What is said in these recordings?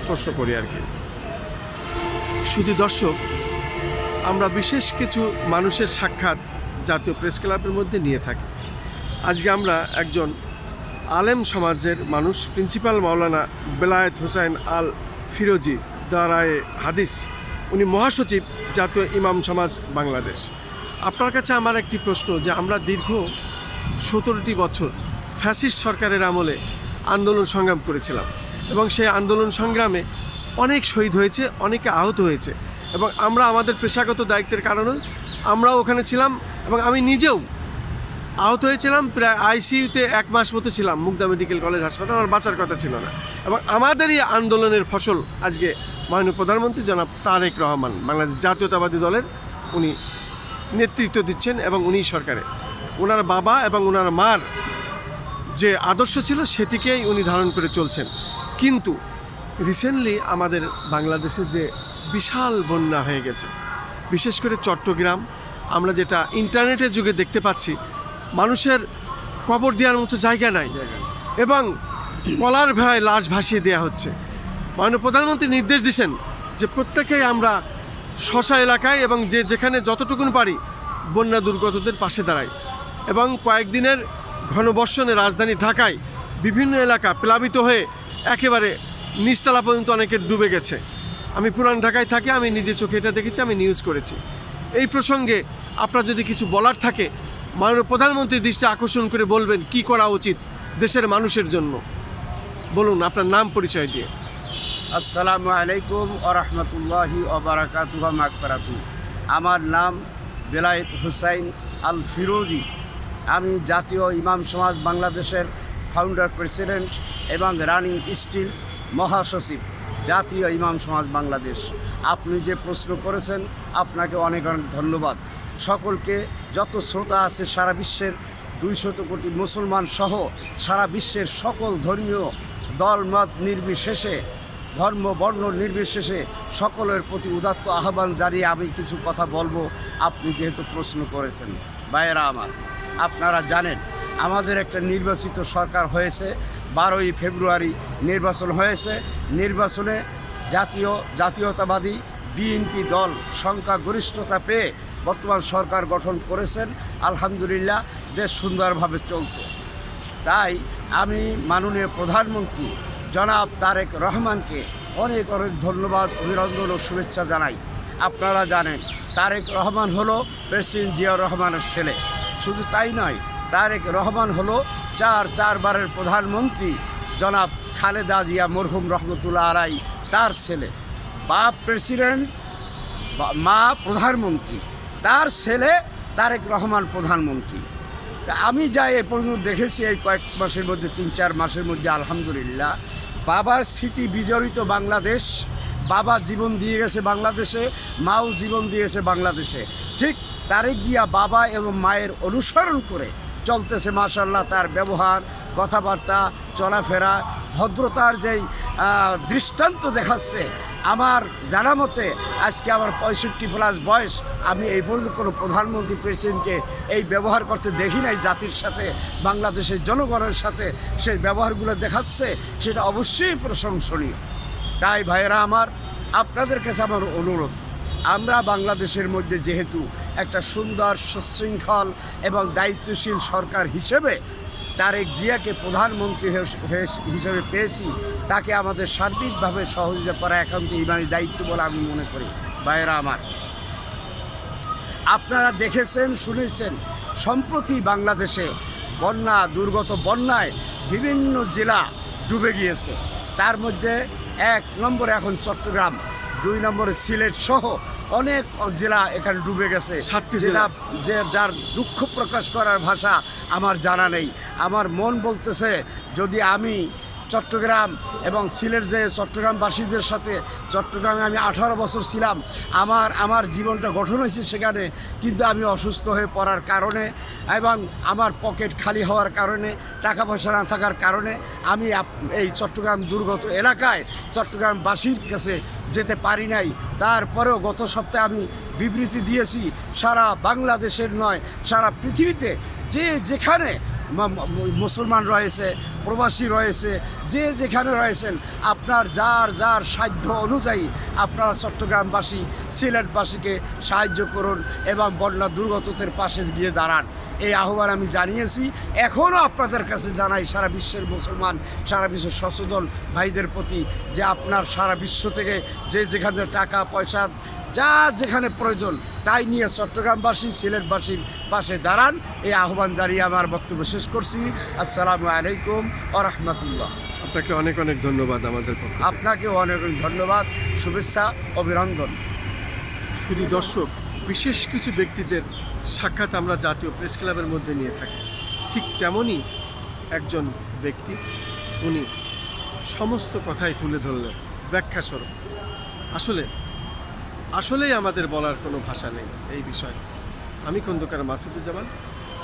প্রশ্ন করি আর কি। শুধু দর্শক, আমরা বিশেষ কিছু মানুষের সাক্ষাৎ জাতীয় প্রেস ক্লাবের মধ্যে নিয়ে থাকি। আজকে আমরা একজন আলেম সমাজের মানুষ, প্রিন্সিপাল মাওলানা বেলায়েত হোসাইন আল ফিরোজি দারায়ে হাদিস, উনি মহাসচিব জাতীয় ইমাম সমাজ বাংলাদেশ। আপনার কাছে আমার একটি প্রশ্ন, যে আমরা দীর্ঘ 17টি বছর ফ্যাসিস্ট সরকারের আমলে আন্দোলন সংগ্রাম করেছিলাম এবং সেই আন্দোলন সংগ্রামে অনেক শহীদ হয়েছে, অনেকে আহত হয়েছে, এবং আমরা আমাদের পেশাগত দায়িত্বের কারণে আমরাও ওখানে ছিলাম এবং আমি নিজেও আহত হয়েছিলাম। প্রায় আইসিইউতে 1 মাস মতো ছিলাম মুগদা মেডিকেল কলেজ হাসপাতাল। আমার বাঁচার কথা ছিল না। এবং আমাদেরই আন্দোলনের ফসল আজকে মাননীয় প্রধানমন্ত্রী জনাব তারেক রহমান, বাংলাদেশ জাতীয়তাবাদী দলের উনি নেতৃত্ব দিচ্ছেন এবং উনি সরকারে ওনার বাবা এবং ওনার মার যে আদর্শ ছিল সেটিকেই উনি ধারণ করে চলছেন। কিন্তু রিসেন্টলি আমাদের বাংলাদেশে যে বিশাল বন্যা হয়ে গেছে, বিশেষ করে চট্টগ্রাম, আমরা যেটা ইন্টারনেটের যুগে দেখতে পাচ্ছি, মানুষের কবর দেওয়ার মতো জায়গা নাই এবং কলার ভয়ে লাশ ভাসিয়ে দেওয়া হচ্ছে। মাননীয় প্রধানমন্ত্রী নির্দেশ দিয়েছেন যে প্রত্যেকেই আমরা শশা এলাকায় এবং যে যেখানে যতটুকুন পারি বন্যা দুর্গতদের পাশে দাঁড়াই। এবং কয়েকদিনের ঘনবর্ষণে রাজধানী ঢাকায় বিভিন্ন এলাকা প্লাবিত হয়ে একেবারে নিচতলা পর্যন্ত অনেকের ডুবে গেছে। আমি পুরান ঢাকায় থাকি, আমি নিজে চোখে এটা দেখেছি, আমি নিউজ করেছি। এই প্রসঙ্গে আপনার যদি কিছু বলার থাকে, মাননীয় প্রধানমন্ত্রীর দৃষ্টি আকর্ষণ করে বলবেন কি করা উচিত দেশের মানুষের জন্য। বলুন আপনার নাম পরিচয় দিয়ে। আসসালামু আলাইকুম ওয়া রাহমাতুল্লাহি ওয়া বারাকাতুহু ওয়া মাগফিরাতুহু। আমার নাম বেলায়েত হোসাইন আল ফিরোজি। আমি জাতীয় ইমাম সমাজ বাংলাদেশের ফাউন্ডার প্রেসিডেন্ট এবং রানিং স্টিল মহাসচিব জাতীয় ইমাম সমাজ বাংলাদেশ। আপনি যে প্রশ্ন করেছেন আপনাকে অনেক অনেক ধন্যবাদ। সকলকে, যত শ্রোতা আছে সারা বিশ্বের 200 কোটি মুসলমান সহ সারা বিশ্বের সকল ধর্মীয় দলমত নির্বিশেষে, ধর্ম বর্ণ নির্বিশেষে সকলের প্রতি উদাত্ত আহ্বান জানিয়ে আমি কিছু কথা বলবো। আপনি যেহেতু প্রশ্ন করেছেন, ভাইয়েরা আমার, আপনারা জানেন আমাদের একটা নির্বাচিত সরকার হয়েছে। 12ই ফেব্রুয়ারি নির্বাচন হয়েছে। নির্বাচনে জাতীয়তাবাদী বিএনপি দল সংখ্যাগরিষ্ঠতা পেয়ে বর্তমান সরকার গঠন করেছেন। আলহামদুলিল্লাহ, দেশ সুন্দরভাবে চলছে। তাই আমি মাননীয় প্রধানমন্ত্রী জনাব তারেক রহমানকে অনেক অনেক ধন্যবাদ, অভিনন্দন ও শুভেচ্ছা জানাই। আপনারা জানেন তারেক রহমান হলো প্রেসিডেন্ট জিয়াউর রহমানের ছেলে। শুধু তাই নয়, তারেক রহমান হলো চারবারের প্রধানমন্ত্রী জনাব খালেদা জিয়া মরহুম রহমতুল্লাহ আলাই তার ছেলে। বাপ প্রেসিডেন্ট, মা প্রধানমন্ত্রী, তার ছেলে তারেক রহমান প্রধানমন্ত্রী। তা আমি যা এ পর্যন্ত দেখেছি এই কয়েক মাসের মধ্যে, 3-4 মাসের মধ্যে, আলহামদুলিল্লাহ, বাবার স্মৃতি বিজড়িত বাংলাদেশ। বাবা জীবন দিয়ে গেছে বাংলাদেশে, মাও জীবন দিয়েছে বাংলাদেশে। ঠিক তারেক জিয়া বাবা এবং মায়ের অনুসরণ করে চলতেছে। মাশাআল্লাহ, তার ব্যবহার, কথাবার্তা, চলাফেরা, ভদ্রতার যেই দৃষ্টান্ত দেখাচ্ছে। আমার জানা মতে আজকে আমার 65+ বয়স, আমি এই পর্যন্ত কোনো প্রধানমন্ত্রী প্রেসিডেন্টকে এই ব্যবহার করতে দেখি নাই। জাতির সাথে, বাংলাদেশের জনগণের সাথে সেই ব্যবহারগুলো দেখাচ্ছে, সেটা অবশ্যই প্রশংসনীয়। তাই ভাইয়েরা আমার, আপনাদের কাছে আমার অনুরোধ, আমরা বাংলাদেশের মধ্যে যেহেতু একটা সুন্দর, সুশৃঙ্খল এবং দায়িত্বশীল সরকার হিসেবে তারেক জিয়াকে প্রধানমন্ত্রী হিসেবে পেয়েছি, তাকে আমাদের সার্বিকভাবে সহযোগিতা করা একান্ত ইমানি দায়িত্ব বলে আমি মনে করি। ভাইয়েরা আমার, আপনারা দেখেছেন, শুনেছেন, সম্প্রতি বাংলাদেশে দুর্গত বন্যায় বিভিন্ন জেলা ডুবে গিয়েছে। তার মধ্যে 1 নম্বরে এখন চট্টগ্রাম, 2 নম্বরে সিলেট সহ অনেক জেলা এখানে ডুবে গেছে। জেলা যার দুঃখ প্রকাশ করার ভাষা আমার জানা নেই। আমার মন বলতেছে, যদি আমি চট্টগ্রাম এবং সিলেট যে চট্টগ্রামবাসীদের সাথে, চট্টগ্রামে আমি 18 বছর ছিলাম, আমার জীবনটা গঠন হয়েছে সেখানে, কিন্তু আমি অসুস্থ হয়ে পড়ার কারণে এবং আমার পকেট খালি হওয়ার কারণে, টাকা পয়সা না থাকার কারণে আমি এই চট্টগ্রাম দুর্গত এলাকায় চট্টগ্রামবাসীর কাছে যেতে পারি নাই। তারপরেও গত সপ্তাহে আমি বিবৃতি দিয়েছি, সারা বাংলাদেশের নয়, সারা পৃথিবীতে যেখানে মুসলমান রয়েছে, প্রবাসী রয়েছে, যে যেখানে রয়েছেন আপনার যার যার সাধ্য অনুযায়ী আপনারা চট্টগ্রামবাসী সিলেটবাসীকে সাহায্য করুন এবং বন্যা দুর্গতদের পাশে গিয়ে দাঁড়ান। এই আহ্বান আমি জানিয়েছি, এখনও আপনাদের কাছে জানাই সারা বিশ্বের মুসলমান, সারা বিশ্বের সচেতন ভাইদের প্রতি, যে আপনার সারা বিশ্ব থেকে যে যেখানে টাকা পয়সা যা যেখানে প্রয়োজন তাই নিয়ে চট্টগ্রামবাসী সিলেটবাসীর পাশে দাঁড়ান। এই আহ্বান জানিয়ে আমার বক্তব্য শেষ করছি। আসসালামু আলাইকুম ওয়া রাহমাতুল্লাহ। আপনাকে অনেক অনেক ধন্যবাদ আমাদের পক্ষ থেকে। আপনাকেও অনেক অনেক ধন্যবাদ, শুভেচ্ছা, অভিনন্দন। শুধু দর্শক, বিশেষ কিছু ব্যক্তিদের সাক্ষাৎ আমরা জাতীয় প্রেস ক্লাবের মধ্যে নিয়ে থাকি। ঠিক তেমনই একজন ব্যক্তি, উনি সমস্ত কথাই তুলে ধরলেন ব্যাখ্যাস্বরূপ। আসলেই আমাদের বলার কোনো ভাষা নেই এই বিষয়ে। আমি খন্দকার মাসুদুজ্জামান,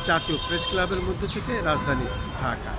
জাতীয় প্রেস ক্লাবের মধ্যে থেকে, রাজধানী ঢাকা।